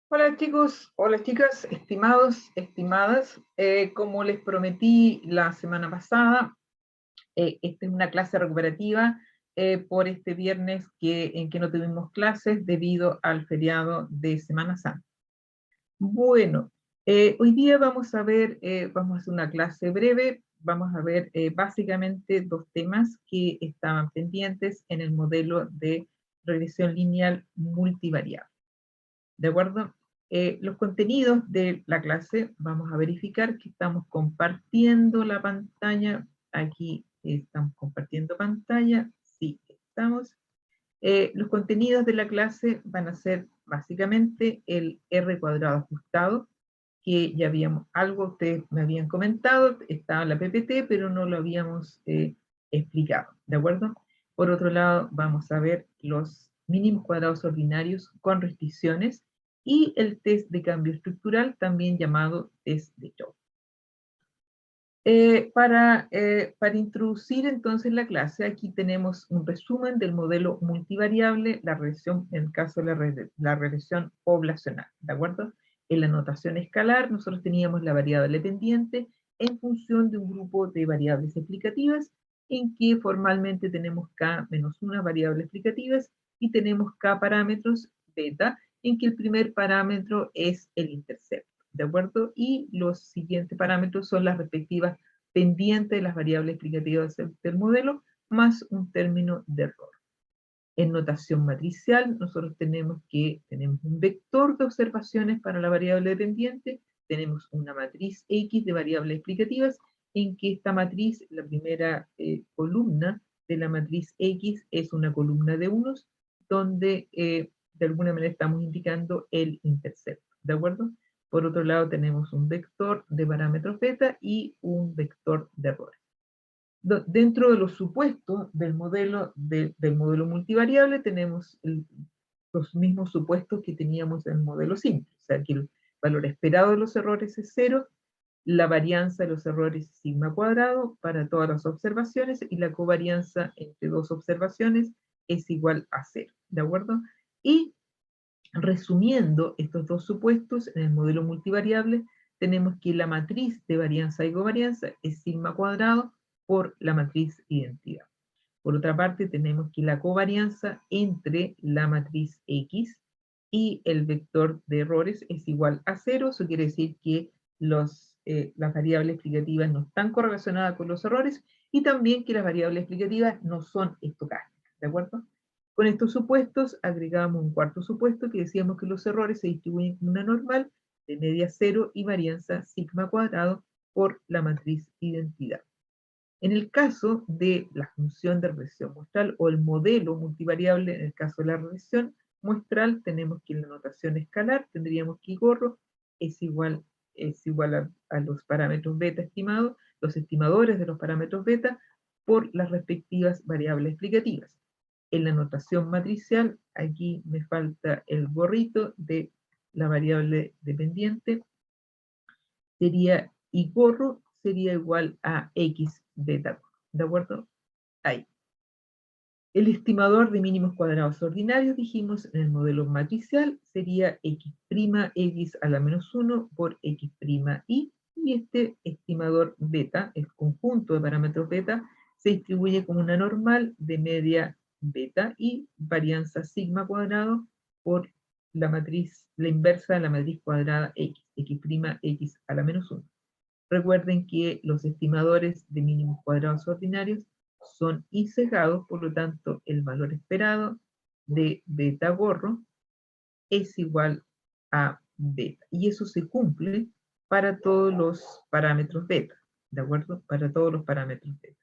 Hola chicos, hola chicas, estimados, estimadas. Como les prometí la semana pasada, esta es una clase recuperativa por este viernes en que no tuvimos clases debido al feriado de Semana Santa. Bueno, hoy día vamos a hacer una clase breve, vamos a ver básicamente dos temas que estaban pendientes en el modelo de regresión lineal multivariable. ¿De acuerdo? Los contenidos de la clase, vamos a verificar que estamos compartiendo la pantalla. Aquí estamos compartiendo pantalla. Sí, estamos. Los contenidos de la clase van a ser básicamente el R cuadrado ajustado, que ya habíamos, algo ustedes me habían comentado, estaba en la PPT, pero no lo habíamos explicado, ¿de acuerdo? Por otro lado, vamos a ver los mínimos cuadrados ordinarios con restricciones y el test de cambio estructural, también llamado test de Chow. Para introducir entonces la clase, aquí tenemos un resumen del modelo multivariable, la regresión, en el caso de la regresión poblacional, ¿de acuerdo? En la notación escalar, nosotros teníamos la variable pendiente en función de un grupo de variables explicativas, en que formalmente tenemos k menos una variable explicativas y tenemos k parámetros beta, en que el primer parámetro es el intercepto. ¿De acuerdo? Y los siguientes parámetros son las respectivas pendientes de las variables explicativas del modelo, más un término de error. En notación matricial, nosotros tenemos un vector de observaciones para la variable dependiente, tenemos una matriz X de variables explicativas, en que esta matriz, la primera columna de la matriz X es una columna de unos, donde de alguna manera estamos indicando el intercepto, ¿de acuerdo? Por otro lado, tenemos un vector de parámetros beta y un vector de errores. Dentro de los supuestos del modelo multivariable tenemos los mismos supuestos que teníamos en el modelo simple, o sea que el valor esperado de los errores es 0, la varianza de los errores es sigma cuadrado para todas las observaciones y la covarianza entre dos observaciones es igual a 0, ¿de acuerdo? Y resumiendo estos dos supuestos, en el modelo multivariable tenemos que la matriz de varianza y covarianza es sigma cuadrado por la matriz identidad. Por otra parte, tenemos que la covarianza entre la matriz X y el vector de errores es igual a 0. Eso quiere decir que las variables explicativas no están correlacionadas con los errores y también que las variables explicativas no son estocásticas, ¿de acuerdo? Con estos supuestos agregamos un cuarto supuesto que decíamos que los errores se distribuyen en una normal de media 0 y varianza sigma cuadrado por la matriz identidad. En el caso de la función de regresión muestral o el modelo multivariable, en el caso de la regresión muestral, tenemos que en la notación escalar tendríamos que gorro es igual a los parámetros beta estimados, los estimadores de los parámetros beta, por las respectivas variables explicativas. En la notación matricial, aquí me falta el gorrito de la variable dependiente, sería y gorro sería igual a x beta, ¿de acuerdo? Ahí. El estimador de mínimos cuadrados ordinarios, dijimos, en el modelo matricial sería x' a la menos 1 por x' y este estimador beta, el conjunto de parámetros beta, se distribuye como una normal de media beta y varianza sigma cuadrado por la inversa de la matriz cuadrada x' a la menos 1. Recuerden que los estimadores de mínimos cuadrados ordinarios son y sesgados, por lo tanto, el valor esperado de beta gorro es igual a beta. Y eso se cumple para todos los parámetros beta, ¿de acuerdo? Para todos los parámetros beta.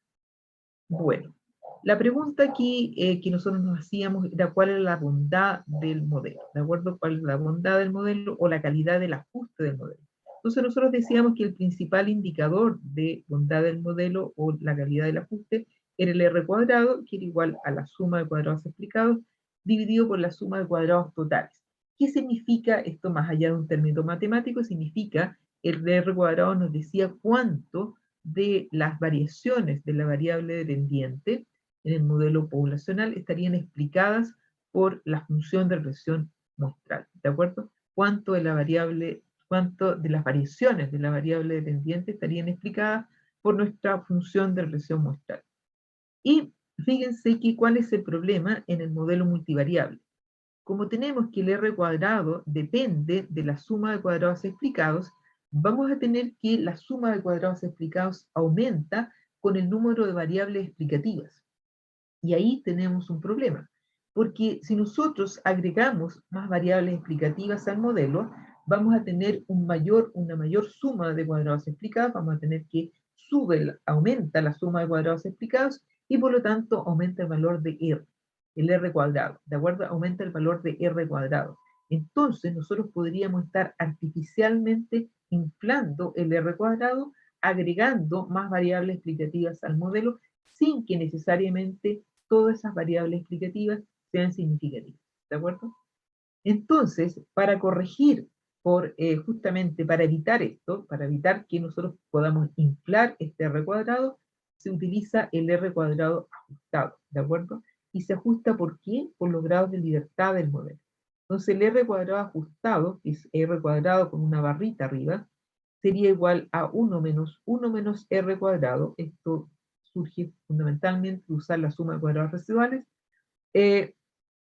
Bueno, la pregunta aquí que nosotros nos hacíamos era cuál era la bondad del modelo, ¿de acuerdo? ¿Cuál es la bondad del modelo o la calidad del ajuste del modelo? Entonces nosotros decíamos que el principal indicador de bondad del modelo o la calidad del ajuste era el R cuadrado, que era igual a la suma de cuadrados explicados, dividido por la suma de cuadrados totales. ¿Qué significa esto más allá de un término matemático? Significa el R cuadrado nos decía cuánto de las variaciones de la variable dependiente en el modelo poblacional estarían explicadas por la función de regresión muestral, ¿de acuerdo? cuánto de la variable, cuánto de las variaciones de la variable dependiente estarían explicadas por nuestra función de regresión muestral. Y fíjense que cuál es el problema en el modelo multivariable. Como tenemos que el R cuadrado depende de la suma de cuadrados explicados, vamos a tener que la suma de cuadrados explicados aumenta con el número de variables explicativas. Y ahí tenemos un problema, porque si nosotros agregamos más variables explicativas al modelo, vamos a tener una mayor suma de cuadrados explicados, vamos a tener que aumenta la suma de cuadrados explicados y por lo tanto aumenta el valor de R, el R cuadrado, ¿de acuerdo? Aumenta el valor de R cuadrado. Entonces nosotros podríamos estar artificialmente inflando el R cuadrado, agregando más variables explicativas al modelo, sin que necesariamente todas esas variables explicativas sean significativas, ¿de acuerdo? Entonces, para corregir, justamente para evitar esto, para evitar que nosotros podamos inflar este R cuadrado, se utiliza el R cuadrado ajustado, ¿de acuerdo? Y se ajusta, ¿por qué? Por los grados de libertad del modelo. Entonces, el R cuadrado ajustado, que es R cuadrado con una barrita arriba, sería igual a 1 menos R cuadrado. Esto surge fundamentalmente de usar la suma de cuadrados residuales.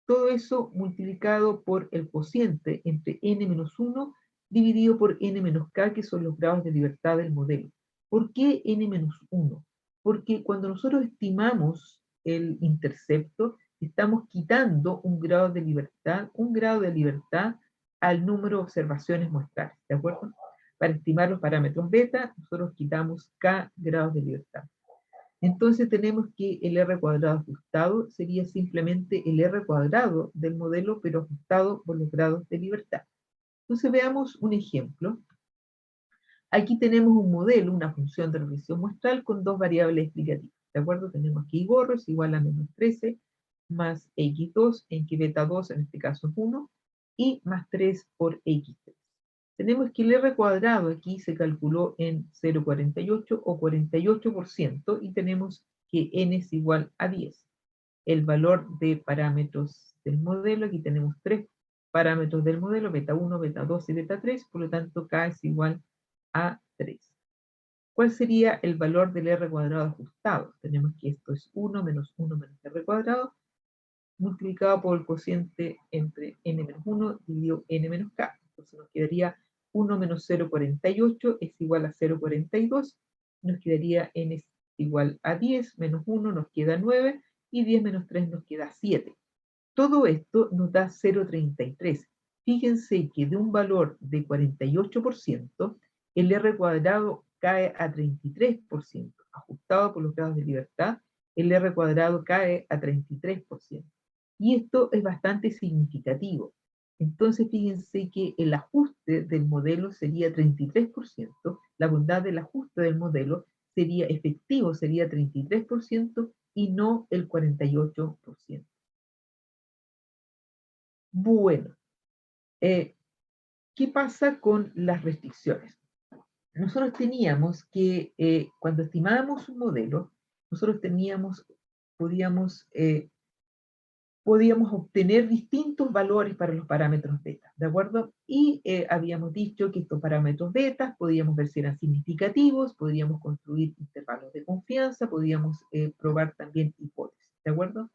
Todo eso multiplicado por el cociente entre n-1 dividido por n-k, que son los grados de libertad del modelo. ¿Por qué n-1? Porque cuando nosotros estimamos el intercepto, estamos quitando un grado de libertad al número de observaciones muestrales, ¿de acuerdo? Para estimar los parámetros beta, nosotros quitamos k grados de libertad. Entonces tenemos que el R cuadrado ajustado sería simplemente el R cuadrado del modelo, pero ajustado por los grados de libertad. Entonces veamos un ejemplo. Aquí tenemos un modelo, una función de regresión muestral con dos variables explicativas. ¿De acuerdo? Tenemos que y gorro es igual a menos 13 más x2, en que beta 2 en este caso es 1, y más 3 por x3. Tenemos que el R cuadrado aquí se calculó en 0,48 o 48% y tenemos que n es igual a 10. El valor de parámetros del modelo, aquí tenemos tres parámetros del modelo, beta 1, beta 2 y beta 3, por lo tanto k es igual a 3. ¿Cuál sería el valor del R cuadrado ajustado? Tenemos que esto es 1 menos R cuadrado, multiplicado por el cociente entre n menos 1 dividido n menos k. Entonces nos quedaría 1 menos 0,48 es igual a 0,42. Nos quedaría n es igual a 10, menos 1 nos queda 9, y 10 menos 3 nos queda 7. Todo esto nos da 0,33. Fíjense que de un valor de 48%, el R cuadrado cae a 33%. Ajustado por los grados de libertad, el R cuadrado cae a 33%. Y esto es bastante significativo. Entonces fíjense que el ajuste del modelo sería 33%, la bondad del ajuste del modelo sería efectivo, sería 33% y no el 48%. Bueno, ¿qué pasa con las restricciones? Nosotros teníamos que, cuando estimábamos un modelo, nosotros podíamos obtener distintos valores para los parámetros beta, ¿de acuerdo? Y habíamos dicho que estos parámetros beta podíamos ver si eran significativos, podríamos construir intervalos de confianza, podíamos probar también hipótesis, ¿de acuerdo?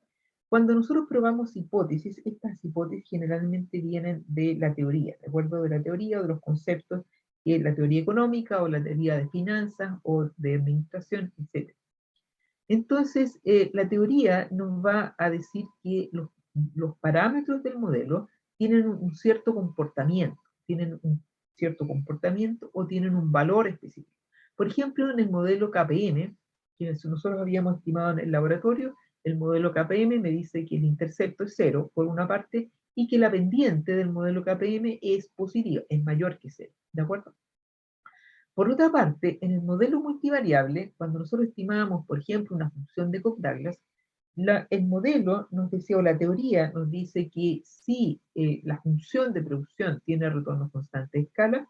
Cuando nosotros probamos hipótesis, estas hipótesis generalmente vienen de la teoría, ¿de acuerdo? De la teoría o de los conceptos, que es la teoría económica o la teoría de finanzas o de administración, etc. Entonces, la teoría nos va a decir que los parámetros del modelo tienen un cierto comportamiento, o tienen un valor específico. Por ejemplo, en el modelo KPM, que nosotros habíamos estimado en el laboratorio, el modelo KPM me dice que el intercepto es 0, por una parte, y que la pendiente del modelo KPM es positiva, es mayor que 0, ¿de acuerdo? Por otra parte, en el modelo multivariable, cuando nosotros estimábamos, por ejemplo, una función de Cobb-Douglas, el modelo nos decía, o la teoría nos dice que si la función de producción tiene retorno constante de escala,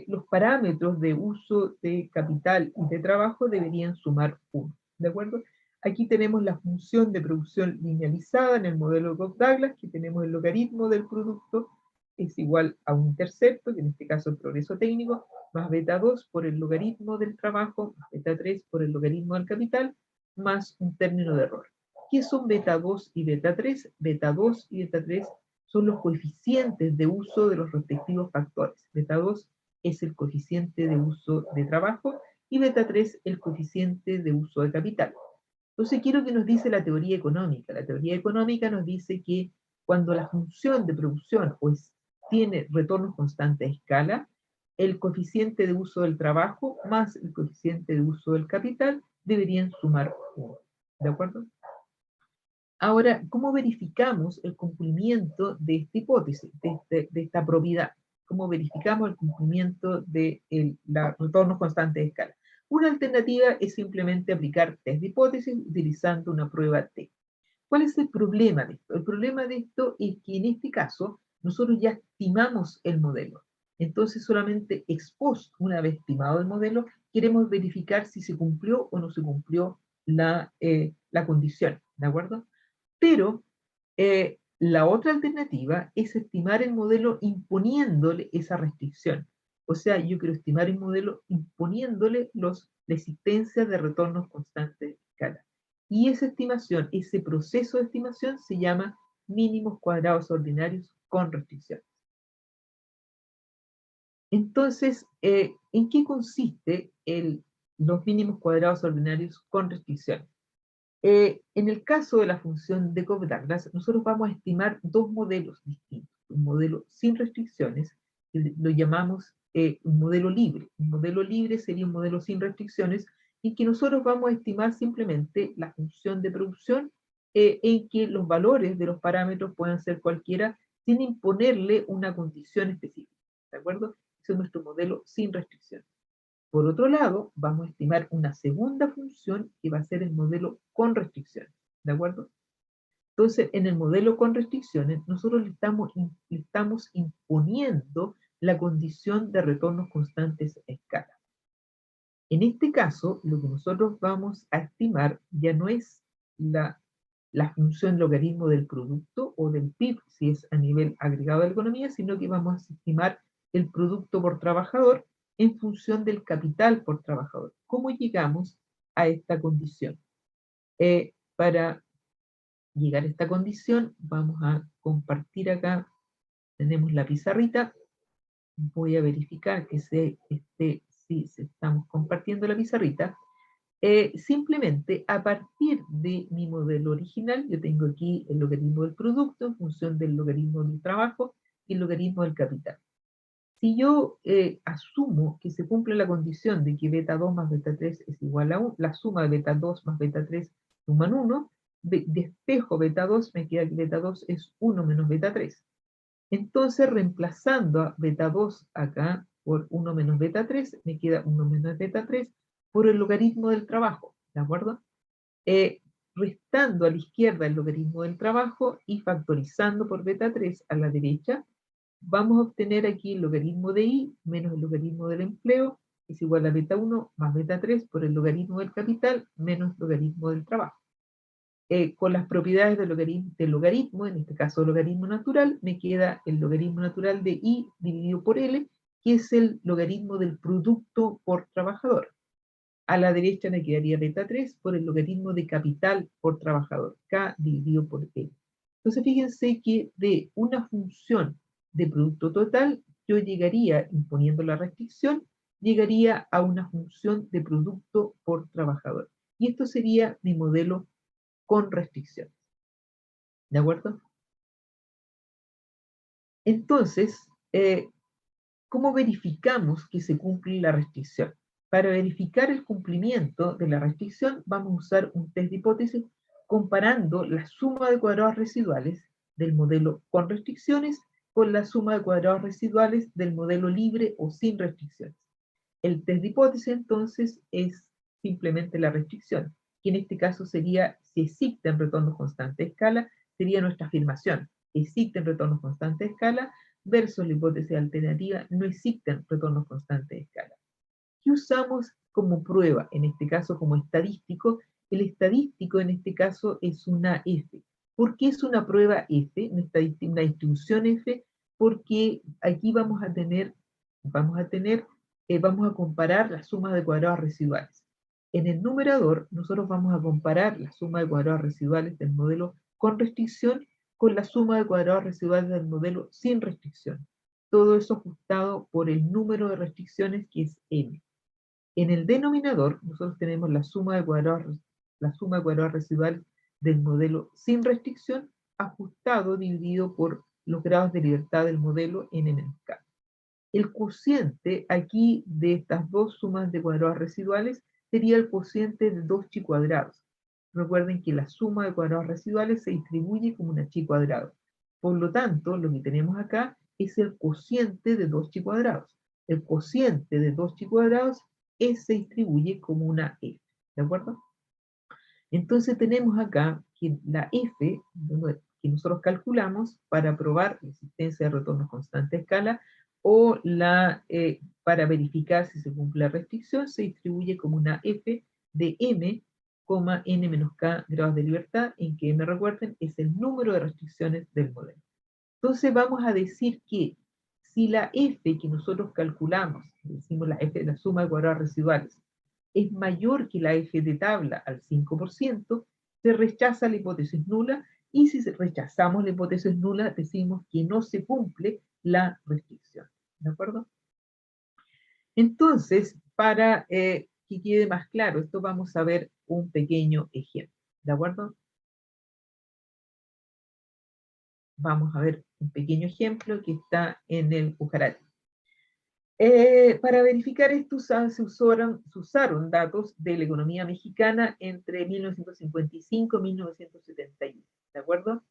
los parámetros de uso de capital y de trabajo deberían sumar 1. ¿De acuerdo? Aquí tenemos la función de producción linealizada en el modelo de Cobb-Douglas, que tenemos el logaritmo del producto es igual a un intercepto, que en este caso el progreso técnico, más beta 2 por el logaritmo del trabajo, más beta 3 por el logaritmo del capital, más un término de error. ¿Qué son beta 2 y beta 3? Beta 2 y beta 3 son los coeficientes de uso de los respectivos factores. Beta 2 es el coeficiente de uso de trabajo y beta 3 el coeficiente de uso de capital. Entonces, ¿qué es lo que nos dice la teoría económica? La teoría económica nos dice que cuando la función de producción pues, tiene retornos constantes a escala, el coeficiente de uso del trabajo más el coeficiente de uso del capital deberían sumar 1. ¿De acuerdo? Ahora, ¿cómo verificamos el cumplimiento de esta hipótesis, de esta propiedad? ¿Cómo verificamos el cumplimiento de los retornos constantes de escala? Una alternativa es simplemente aplicar test de hipótesis utilizando una prueba T. ¿Cuál es el problema de esto? El problema de esto es que en este caso nosotros ya estimamos el modelo. Entonces solamente ex post, una vez estimado el modelo, queremos verificar si se cumplió o no se cumplió la condición, ¿de acuerdo? Pero la otra alternativa es estimar el modelo imponiéndole esa restricción. O sea, yo quiero estimar el modelo imponiéndole la existencia de retornos constantes de escala. Y esa estimación, ese proceso de estimación se llama mínimos cuadrados ordinarios con restricciones. Entonces, ¿en qué consiste los mínimos cuadrados ordinarios con restricciones? En el caso de la función de Cobb-Douglas, nosotros vamos a estimar dos modelos distintos. Un modelo sin restricciones, que lo llamamos un modelo libre. Un modelo libre sería un modelo sin restricciones, en que nosotros vamos a estimar simplemente la función de producción, en que los valores de los parámetros puedan ser cualquiera, sin imponerle una condición específica. ¿De acuerdo? Ese es nuestro modelo sin restricciones. Por otro lado, vamos a estimar una segunda función que va a ser el modelo con restricciones, ¿de acuerdo? Entonces, en el modelo con restricciones, nosotros le estamos imponiendo la condición de retornos constantes a escala. En este caso, lo que nosotros vamos a estimar ya no es la función logaritmo del producto o del PIB, si es a nivel agregado de la economía, sino que vamos a estimar el producto por trabajador en función del capital por trabajador. ¿Cómo llegamos a esta condición? Para llegar a esta condición, vamos a compartir acá, tenemos la pizarrita, voy a verificar que si se estamos compartiendo la pizarrita. Simplemente a partir de mi modelo original, yo tengo aquí el logaritmo del producto en función del logaritmo del trabajo y el logaritmo del capital. Si yo asumo que se cumple la condición de que beta 2 más beta 3 es igual a 1, la suma de beta 2 más beta 3 suman 1, despejo beta 2, me queda que beta 2 es 1 menos beta 3. Entonces, reemplazando a beta 2 acá por 1 menos beta 3, me queda 1 menos beta 3 por el logaritmo del trabajo, ¿de acuerdo? Restando a la izquierda el logaritmo del trabajo y factorizando por beta 3 a la derecha, vamos a obtener aquí el logaritmo de I menos el logaritmo del empleo es igual a beta 1 más beta 3 por el logaritmo del capital menos logaritmo del trabajo. Con las propiedades del logaritmo, en este caso logaritmo natural, me queda el logaritmo natural de I dividido por L, que es el logaritmo del producto por trabajador. A la derecha me quedaría beta 3 por el logaritmo de capital por trabajador, K dividido por L. Entonces fíjense que de una función de producto total, yo llegaría, imponiendo la restricción, llegaría a una función de producto por trabajador. Y esto sería mi modelo con restricciones. ¿De acuerdo? Entonces, ¿cómo verificamos que se cumple la restricción? Para verificar el cumplimiento de la restricción, vamos a usar un test de hipótesis comparando la suma de cuadrados residuales del modelo con restricciones con la suma de cuadrados residuales del modelo libre o sin restricciones. El test de hipótesis, entonces, es simplemente la restricción, que en este caso sería si existen retornos constantes de escala, sería nuestra afirmación. Existen retornos constantes de escala versus la hipótesis alternativa, no existen retornos constantes de escala. ¿Qué usamos como prueba? En este caso, como estadístico. El estadístico en este caso es una F. ¿Por qué es una prueba F, una distribución F? porque aquí vamos a comparar la suma de cuadrados residuales. En el numerador, nosotros vamos a comparar la suma de cuadrados residuales del modelo con restricción con la suma de cuadrados residuales del modelo sin restricción. Todo eso ajustado por el número de restricciones, que es n. En el denominador, nosotros tenemos la suma de cuadrados residuales del modelo sin restricción, ajustado dividido por los grados de libertad del modelo n menos k. El cociente aquí de estas dos sumas de cuadrados residuales sería el cociente de 2chi cuadrados. Recuerden que la suma de cuadrados residuales se distribuye como una chi cuadrado. Por lo tanto, lo que tenemos acá es el cociente de 2chi cuadrados. El cociente de 2chi cuadrados se distribuye como una f. ¿De acuerdo? Entonces tenemos acá que la f, que nosotros calculamos para probar la existencia de retornos constante a escala, o para verificar si se cumple la restricción, se distribuye como una f de m, n menos k grados de libertad, en que m, recuerden, es el número de restricciones del modelo. Entonces vamos a decir que si la f que nosotros calculamos, decimos la f de la suma de cuadrados residuales, es mayor que la f de tabla al 5%, se rechaza la hipótesis nula, y si rechazamos la hipótesis nula, decimos que no se cumple la restricción. ¿De acuerdo? Entonces, para que quede más claro, esto vamos a ver un pequeño ejemplo. ¿De acuerdo? Vamos a ver un pequeño ejemplo que está en el Pujarati. Para verificar esto se usaron datos de la economía mexicana entre 1955 y 1971, ¿de acuerdo?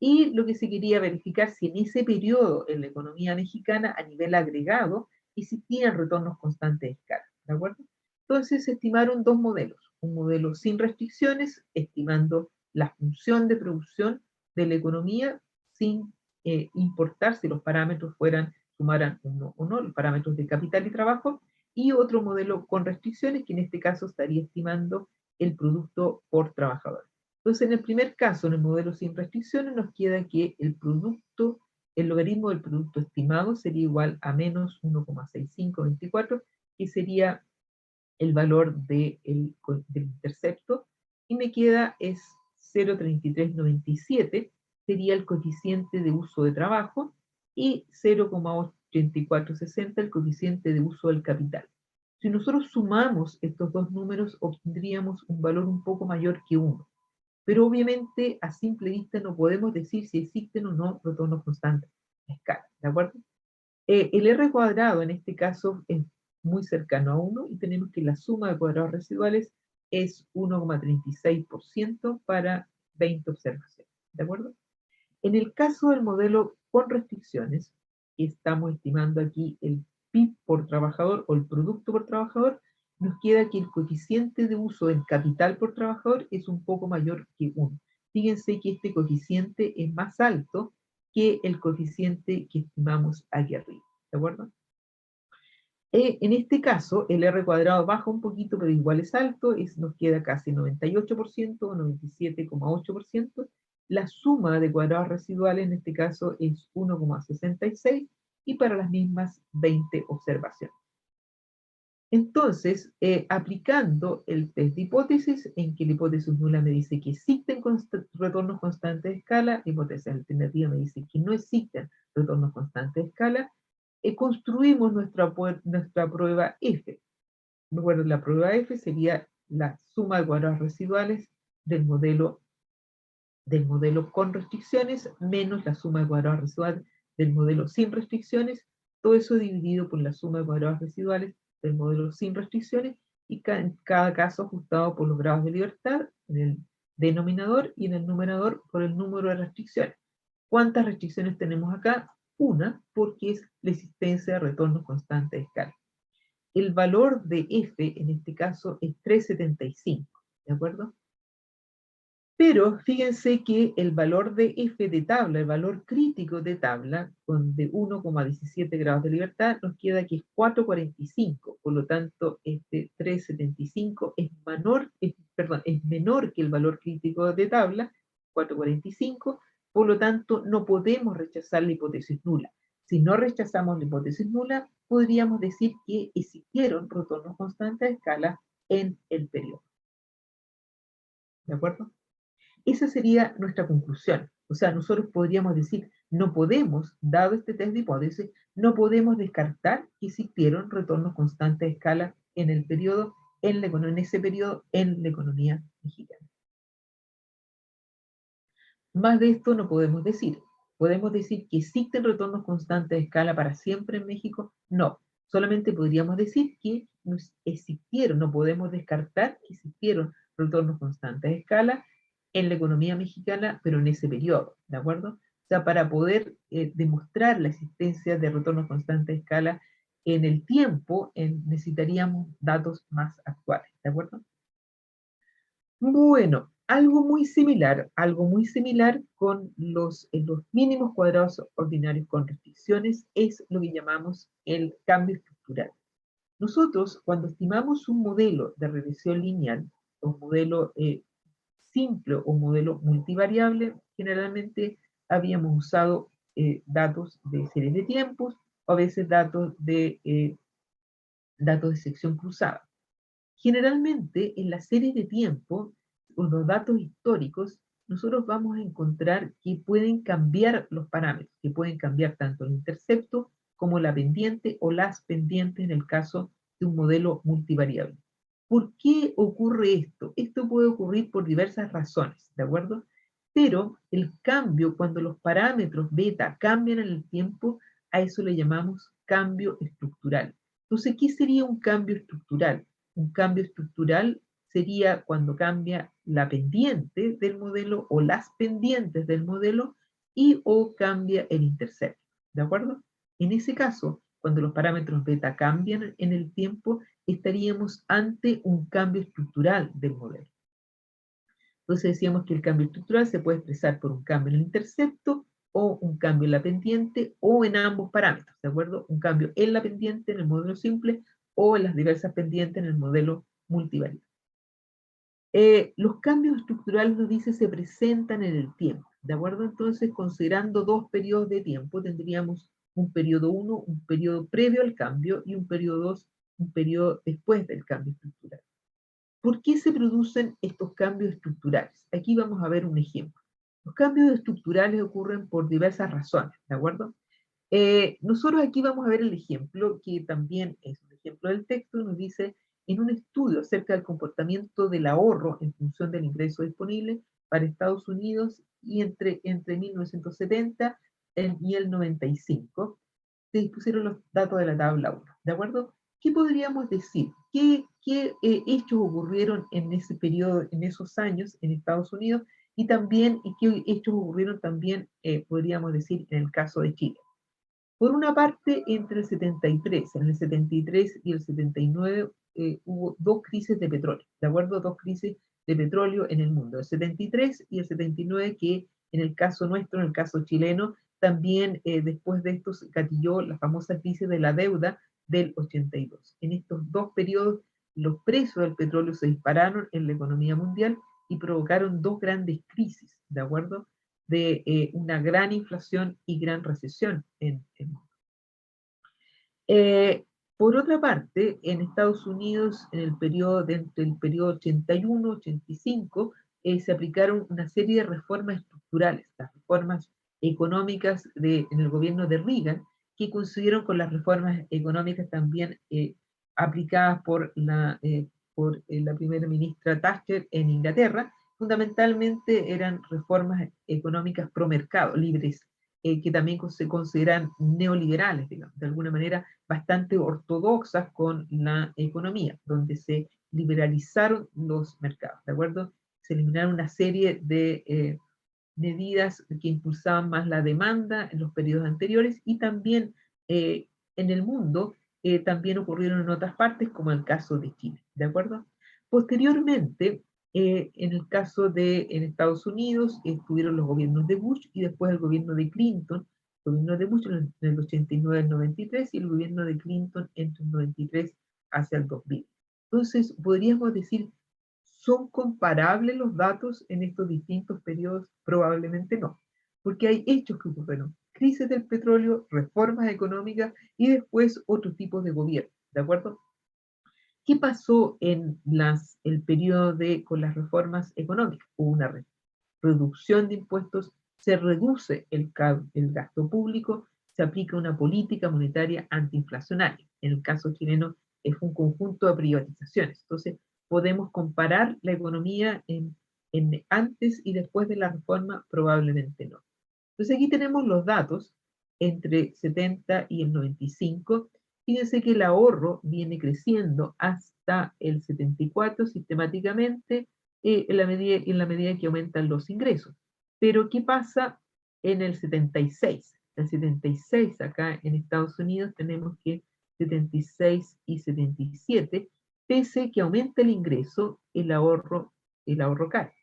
Y lo que se quería verificar si en ese periodo en la economía mexicana a nivel agregado existían retornos constantes de escala, ¿de acuerdo? Entonces se estimaron dos modelos, un modelo sin restricciones, estimando la función de producción de la economía sin importar si los parámetros sumaran uno o no, los parámetros de capital y trabajo, y otro modelo con restricciones, que en este caso estaría estimando el producto por trabajador. Entonces, en el primer caso, en el modelo sin restricciones, nos queda que el logaritmo del producto estimado sería igual a menos 1,6524, que sería el valor del intercepto, y me queda es 0,3397, sería el coeficiente de uso de trabajo, y 0,8460 el coeficiente de uso del capital. Si nosotros sumamos estos dos números, obtendríamos un valor un poco mayor que 1. Pero obviamente a simple vista no podemos decir si existen o no retornos constantes a escala, ¿de acuerdo? El R cuadrado en este caso es muy cercano a 1, y tenemos que la suma de cuadrados residuales es 1,36% para 20 observaciones, ¿de acuerdo? En el caso del modelo con restricciones, que estamos estimando aquí el PIB por trabajador o el producto por trabajador, nos queda que el coeficiente de uso del capital por trabajador es un poco mayor que 1. Fíjense que este coeficiente es más alto que el coeficiente que estimamos aquí arriba, ¿de acuerdo? En este caso, el R cuadrado baja un poquito, pero igual es alto, nos queda casi 98% o 97,8%. La suma de cuadrados residuales en este caso es 1,66, y para las mismas 20 observaciones. Entonces, aplicando el test de hipótesis, en que la hipótesis nula me dice que existen retornos constantes de escala, la hipótesis alternativa me dice que no existen retornos constantes de escala, construimos nuestra prueba F. Recuerden, la prueba F sería la suma de cuadrados residuales del modelo con restricciones menos la suma de cuadrados residuales del modelo sin restricciones, todo eso dividido por la suma de cuadrados residuales del modelo sin restricciones, y en cada caso ajustado por los grados de libertad en el denominador, y en el numerador por el número de restricciones. ¿Cuántas restricciones tenemos acá? Una, porque es la existencia de retornos constantes de escala. El valor de F en este caso es 3,75, ¿de acuerdo? Pero fíjense que el valor de F de tabla, el valor crítico de tabla, de 1,17 grados de libertad, nos queda que es 4,45. Por lo tanto, este 3,75 es menor que el valor crítico de tabla, 4,45. Por lo tanto, no podemos rechazar la hipótesis nula. Si no rechazamos la hipótesis nula, podríamos decir que existieron retornos constantes a escala en el periodo. ¿De acuerdo? Esa sería nuestra conclusión. O sea, nosotros podríamos decir, no podemos, dado este test de hipótesis, no podemos descartar que existieron retornos constantes a escala en el periodo, en ese periodo, en la economía mexicana. Más de esto no podemos decir. ¿Podemos decir que existen retornos constantes de escala para siempre en México? No. Solamente podríamos decir que existieron, no podemos descartar que existieron retornos constantes de escala en la economía mexicana, pero en ese periodo, ¿de acuerdo? O sea, para poder demostrar la existencia de retornos constantes de escala en el tiempo, necesitaríamos datos más actuales, ¿de acuerdo? Bueno, algo muy similar con los mínimos cuadrados ordinarios con restricciones es lo que llamamos el cambio estructural. Nosotros, cuando estimamos un modelo de regresión lineal, un modelo simple o un modelo multivariable, generalmente habíamos usado datos de series de tiempos o a veces datos de sección cruzada. Generalmente, en las series de tiempo, con los datos históricos, nosotros vamos a encontrar que pueden cambiar los parámetros, que pueden cambiar tanto el intercepto como la pendiente o las pendientes en el caso de un modelo multivariable. ¿Por qué ocurre esto? Esto puede ocurrir por diversas razones, ¿de acuerdo? Pero el cambio, cuando los parámetros beta cambian en el tiempo, a eso le llamamos cambio estructural. Entonces, ¿qué sería un cambio estructural? Un cambio estructural sería cuando cambia la pendiente del modelo o las pendientes del modelo y o cambia el intercepto, ¿de acuerdo? En ese caso, cuando los parámetros beta cambian en el tiempo, estaríamos ante un cambio estructural del modelo. Entonces decíamos que el cambio estructural se puede expresar por un cambio en el intercepto o un cambio en la pendiente o en ambos parámetros, ¿de acuerdo? Un cambio en la pendiente en el modelo simple o en las diversas pendientes en el modelo multivariable. Los cambios estructurales, nos dice, se presentan en el tiempo, ¿de acuerdo? Entonces, considerando dos periodos de tiempo, tendríamos un periodo 1, un periodo previo al cambio, y un periodo 2, un periodo después del cambio estructural. ¿Por qué se producen estos cambios estructurales? Aquí vamos a ver un ejemplo. Los cambios estructurales ocurren por diversas razones, ¿de acuerdo? Nosotros aquí vamos a ver el ejemplo, que también es un ejemplo del texto, nos dice, en un estudio acerca del comportamiento del ahorro en función del ingreso disponible para Estados Unidos y entre 1970 y el 95, se dispusieron los datos de la tabla 1, ¿de acuerdo? ¿Qué podríamos decir? ¿Qué hechos ocurrieron en ese periodo, en esos años en Estados Unidos? Y también, ¿qué hechos ocurrieron también, podríamos decir, en el caso de Chile? Por una parte, entre el 73, en el 73 y el 79 hubo dos crisis de petróleo, ¿de acuerdo? Dos crisis de petróleo en el mundo, el 73 y el 79, que en el caso nuestro, en el caso chileno, también después de esto se gatilló la famosa crisis de la deuda del 82. En estos dos periodos, los precios del petróleo se dispararon en la economía mundial y provocaron dos grandes crisis, ¿de acuerdo? De una gran inflación y gran recesión en el mundo. Por otra parte, en Estados Unidos, en el periodo, entre el periodo 81-85, se aplicaron una serie de reformas estructurales, las reformas económicas en el gobierno de Reagan, que coincidieron con las reformas económicas también aplicadas por la primera ministra Thatcher en Inglaterra. Fundamentalmente eran reformas económicas pro mercado, libres, que también se consideran neoliberales, digamos, de alguna manera bastante ortodoxas con la economía, donde se liberalizaron los mercados, ¿de acuerdo? Se eliminaron una serie de medidas que impulsaban más la demanda en los periodos anteriores y también en el mundo también ocurrieron en otras partes, como el caso de Chile, ¿de acuerdo? Posteriormente, en el caso de en Estados Unidos, estuvieron los gobiernos de Bush y después el gobierno de Clinton, el gobierno de Bush en el 89 al 93 y el gobierno de Clinton entre el 93 hacia el 2000. Entonces, podríamos decir, ¿son comparables los datos en estos distintos periodos? Probablemente no, porque hay hechos que ocurrieron, crisis del petróleo, reformas económicas y después otros tipos de gobierno, ¿de acuerdo? ¿Qué pasó en el periodo con las reformas económicas? Hubo una reducción de impuestos, se reduce el gasto público, se aplica una política monetaria antiinflacionaria. En el caso chileno es un conjunto de privatizaciones. Entonces, podemos comparar la economía en antes y después de la reforma, probablemente no. Entonces, aquí tenemos los datos entre 70 y el 95. Fíjense que el ahorro viene creciendo hasta el 74 sistemáticamente en la medida que aumentan los ingresos. Pero, ¿qué pasa en el 76? El 76 acá en Estados Unidos tenemos que 76 y 77, pese que aumenta el ingreso, el ahorro cae.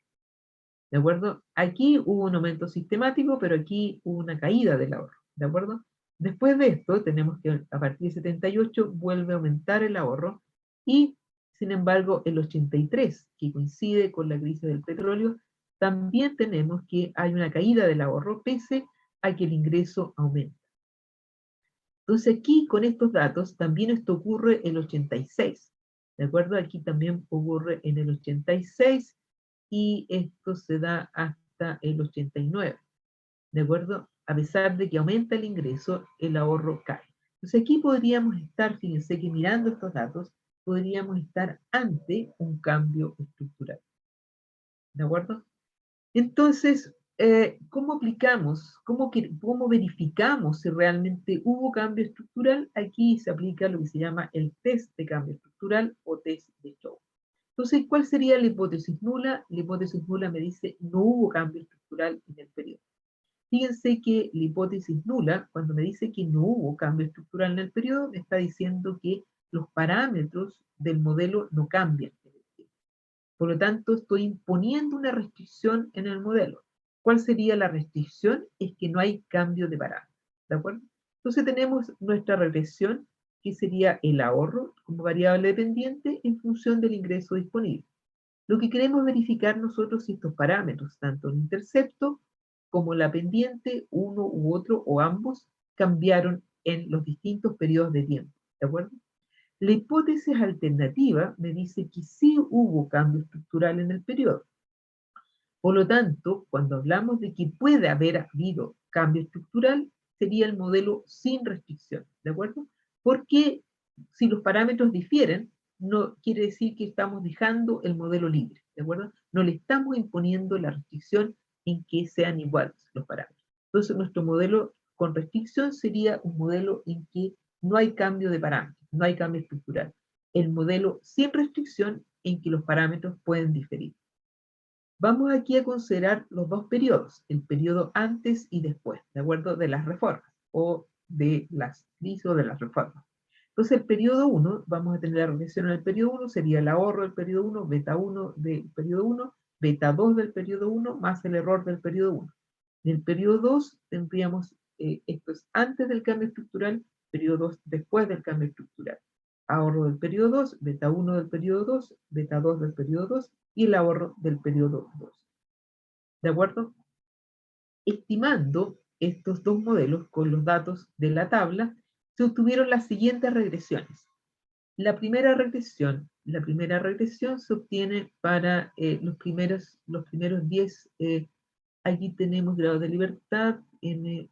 ¿De acuerdo? Aquí hubo un aumento sistemático, pero aquí hubo una caída del ahorro. ¿De acuerdo? Después de esto, tenemos que a partir de 78 vuelve a aumentar el ahorro y, sin embargo, el 83, que coincide con la crisis del petróleo, también tenemos que hay una caída del ahorro pese a que el ingreso aumenta. Entonces aquí, con estos datos, también esto ocurre en el 86. ¿De acuerdo? Aquí también ocurre en el 86 y esto se da hasta el 89. ¿De acuerdo? A pesar de que aumenta el ingreso, el ahorro cae. Entonces aquí podríamos estar, fíjense que mirando estos datos, podríamos estar ante un cambio estructural. ¿De acuerdo? Entonces, ¿cómo aplicamos, cómo verificamos si realmente hubo cambio estructural? Aquí se aplica lo que se llama el test de cambio estructural o test de Shor. Entonces, ¿cuál sería la hipótesis nula? La hipótesis nula me dice no hubo cambio estructural en el periodo. Fíjense que la hipótesis nula, cuando me dice que no hubo cambio estructural en el periodo, me está diciendo que los parámetros del modelo no cambian. Por lo tanto, estoy imponiendo una restricción en el modelo. ¿Cuál sería la restricción? Es que no hay cambio de parámetros. ¿De acuerdo? Entonces tenemos nuestra regresión, que sería el ahorro como variable dependiente en función del ingreso disponible. Lo que queremos verificar nosotros es estos parámetros, tanto el intercepto como la pendiente, uno u otro o ambos, cambiaron en los distintos periodos de tiempo. ¿De acuerdo? La hipótesis alternativa me dice que sí hubo cambio estructural en el periodo. Por lo tanto, cuando hablamos de que puede haber habido cambio estructural, sería el modelo sin restricción, ¿de acuerdo? Porque si los parámetros difieren, no quiere decir que estamos dejando el modelo libre, ¿de acuerdo? No le estamos imponiendo la restricción en que sean iguales los parámetros. Entonces, nuestro modelo con restricción sería un modelo en que no hay cambio de parámetros, no hay cambio estructural. El modelo sin restricción en que los parámetros pueden diferir. Vamos aquí a considerar los dos periodos, el periodo antes y después, ¿de acuerdo? De las reformas o de las crisis o de las reformas. Entonces, el periodo 1, vamos a tener la regresión en el periodo 1, sería el ahorro del periodo 1, beta 1 del periodo 1, beta 2 del periodo 1, más el error del periodo 1. En el periodo 2 tendríamos, esto es antes del cambio estructural, periodo 2 después del cambio estructural. Ahorro del periodo 2, beta 1 del periodo 2, beta 2 del periodo 2 y el ahorro del periodo 2. ¿De acuerdo? Estimando estos dos modelos con los datos de la tabla, se obtuvieron las siguientes regresiones. La primera regresión se obtiene para los primeros 10, aquí tenemos grados de libertad, en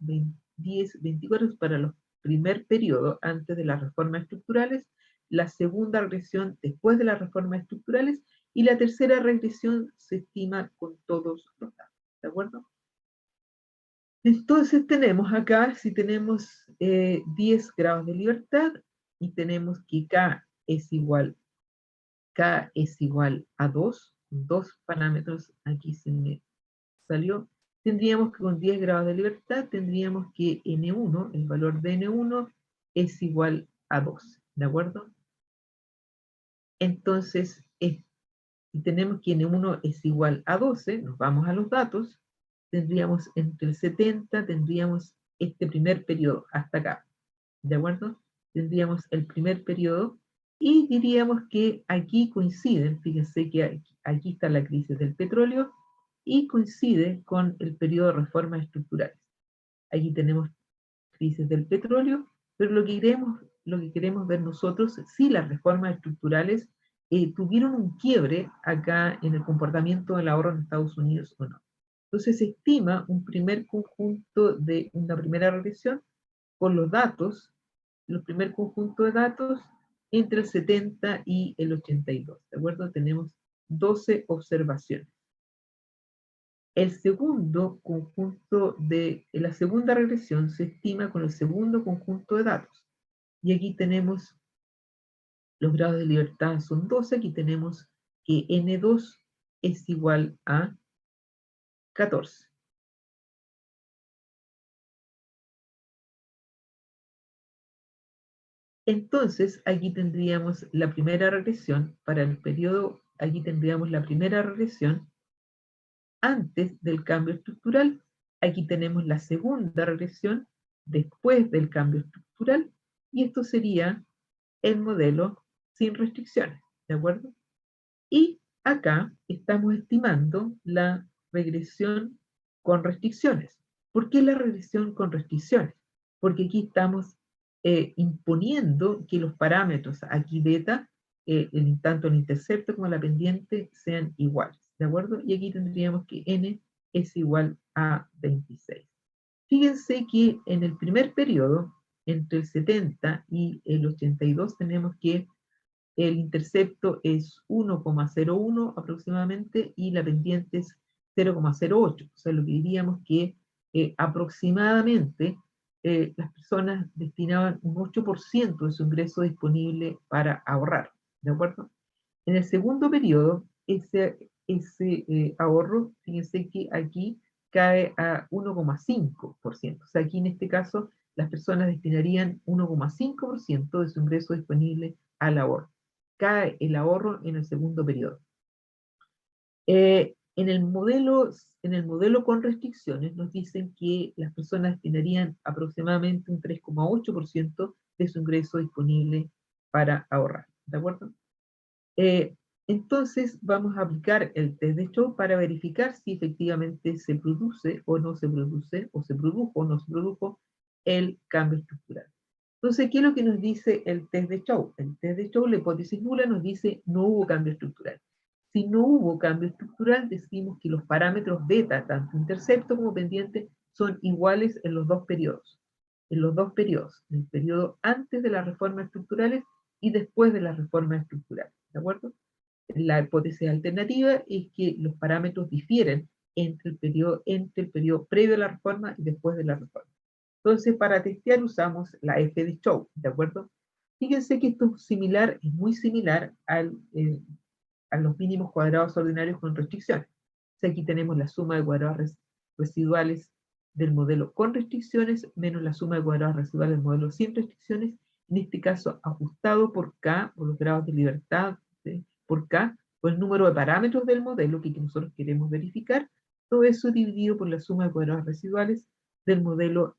10, 24 para los primer periodo antes de las reformas estructurales, la segunda regresión después de las reformas estructurales y la tercera regresión se estima con todos los datos. ¿De acuerdo? Entonces tenemos acá, si tenemos 10 grados de libertad y tenemos que K es igual a 2 parámetros, aquí se me salió, tendríamos que con 10 grados de libertad, tendríamos que N1, el valor de N1 es igual a 2, ¿de acuerdo? Entonces, si tenemos que N1 es igual a 12, nos vamos a los datos, tendríamos entre el 70, tendríamos este primer periodo hasta acá, ¿de acuerdo? Tendríamos el primer periodo y diríamos que aquí coinciden, fíjense que aquí está la crisis del petróleo y coincide con el periodo de reformas estructurales. Aquí tenemos crisis del petróleo, pero lo que queremos ver nosotros es si las reformas estructurales tuvieron un quiebre acá en el comportamiento del ahorro en Estados Unidos o no. Entonces se estima un primer conjunto de una primera regresión con los datos, los primer conjunto de datos entre el 70 y el 82, ¿de acuerdo? Tenemos 12 observaciones. El segundo conjunto la segunda regresión se estima con el segundo conjunto de datos. Y aquí tenemos los grados de libertad son 12, aquí tenemos que N2 es igual a 14. Entonces, aquí tendríamos la primera regresión para el periodo, aquí tendríamos la primera regresión antes del cambio estructural. Aquí tenemos la segunda regresión después del cambio estructural, y esto sería el modelo sin restricciones, ¿de acuerdo? Y acá estamos estimando la regresión con restricciones. ¿Por qué la regresión con restricciones? Porque aquí estamos imponiendo que los parámetros aquí beta, tanto el intercepto como la pendiente, sean iguales, ¿de acuerdo? Y aquí tendríamos que n es igual a 26. Fíjense que en el primer periodo, entre el 70 y el 82, tenemos que el intercepto es 1,01 aproximadamente y la pendiente es 0,08. O sea, lo que diríamos que aproximadamente las personas destinaban un 8% de su ingreso disponible para ahorrar, ¿de acuerdo? En el segundo periodo, ese ahorro, fíjense que aquí cae a 1,5%. O sea, aquí en este caso, las personas destinarían 1,5% de su ingreso disponible al ahorro. Cae el ahorro en el segundo periodo. En el modelo con restricciones nos dicen que las personas destinarían aproximadamente un 3,8% de su ingreso disponible para ahorrar, ¿de acuerdo? Eh, entonces vamos a aplicar el test de Chow para verificar si efectivamente se produce o no se produce, o se produjo o no se produjo el cambio estructural. Entonces, ¿qué es lo que nos dice el test de Chow? El test de Chow, la hipótesis nula, nos dice no hubo cambio estructural. Si no hubo cambio estructural, decimos que los parámetros beta, tanto intercepto como pendiente, son iguales en los dos periodos. En los dos periodos, en el periodo antes de las reformas estructurales y después de las reformas estructurales, ¿de acuerdo? La hipótesis alternativa es que los parámetros difieren entre el periodo previo a la reforma y después de la reforma. Entonces, para testear usamos la F de Chow, ¿de acuerdo? Fíjense que esto es similar, es muy similar a los mínimos cuadrados ordinarios con restricciones. O sea, aquí tenemos la suma de cuadrados residuales del modelo con restricciones menos la suma de cuadrados residuales del modelo sin restricciones, en este caso ajustado por K, por los grados de libertad, ¿sí? Por K, por el número de parámetros del modelo que nosotros queremos verificar, todo eso dividido por la suma de cuadrados residuales del modelo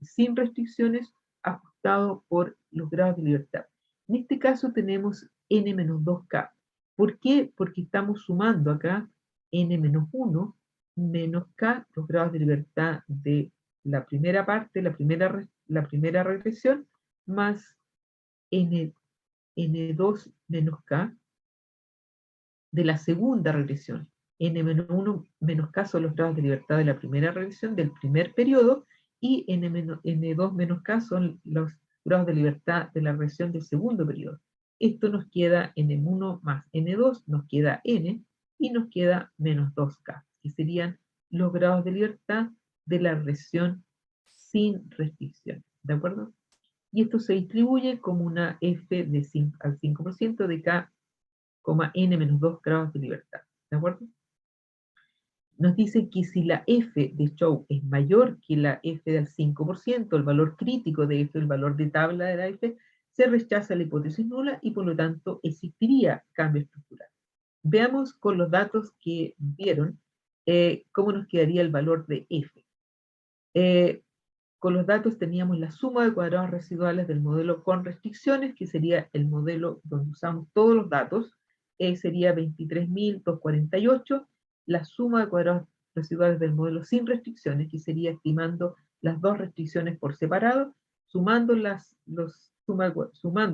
sin restricciones ajustado por los grados de libertad. En este caso tenemos n-2k. ¿Por qué? Porque estamos sumando acá n-1 menos k, los grados de libertad de la primera parte, la primera regresión, más n2 menos k de la segunda regresión. N-1 menos k son los grados de libertad de la primera regresión del primer periodo, y N2 menos K son los grados de libertad de la regresión del segundo periodo. Esto nos queda N1 más N2, nos queda N, y nos queda menos 2K, que serían los grados de libertad de la regresión sin restricción, ¿de acuerdo? Y esto se distribuye como una F de 5, al 5% de K, N menos 2 grados de libertad, ¿de acuerdo? Nos dice que si la F de Chow es mayor que la F del 5%, el valor crítico de F, el valor de tabla de la F, se rechaza la hipótesis nula y por lo tanto existiría cambio estructural. Veamos con los datos que vieron cómo nos quedaría el valor de F. Con los datos teníamos la suma de cuadrados residuales del modelo con restricciones, que sería el modelo donde usamos todos los datos, sería 23.248, la suma de cuadrados residuales del modelo sin restricciones, que sería estimando las dos restricciones por separado, sumando,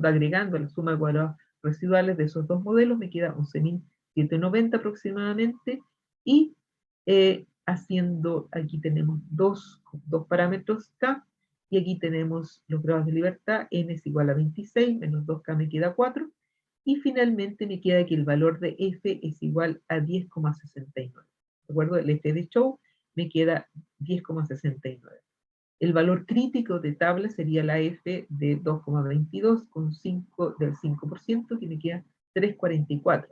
agregando la suma de cuadrados residuales de esos dos modelos, me queda 11.790 aproximadamente, y aquí tenemos dos parámetros K, y aquí tenemos los grados de libertad, n es igual a 26, menos 2K me queda 4, y finalmente me queda que el valor de f es igual a 10,69. ¿De acuerdo? El f de Chow me queda 10,69. El valor crítico de tabla sería la f de 2,22 con 5 del 5%, que me queda 3,44.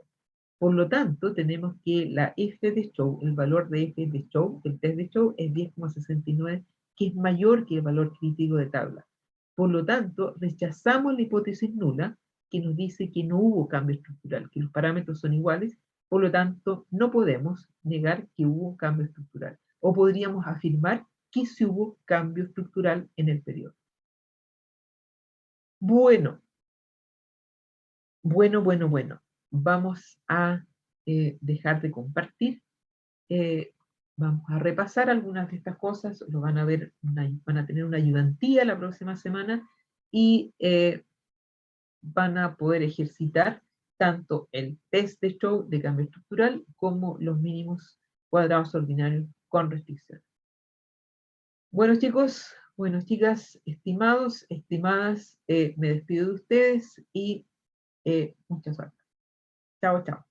Por lo tanto, tenemos que la f de Chow, el valor de f de Chow, el test de Chow, es 10,69, que es mayor que el valor crítico de tabla. Por lo tanto, rechazamos la hipótesis nula, que nos dice que no hubo cambio estructural, que los parámetros son iguales, por lo tanto, no podemos negar que hubo cambio estructural. O podríamos afirmar que sí hubo cambio estructural en el periodo. Bueno. Vamos a dejar de compartir. Vamos a repasar algunas de estas cosas. Lo van a ver, van a tener una ayudantía la próxima semana y van a poder ejercitar tanto el test de Chow de cambio estructural como los mínimos cuadrados ordinarios con restricción. Bueno, chicos, bueno, chicas, estimados, estimadas, me despido de ustedes y mucha suerte. Chao, chao.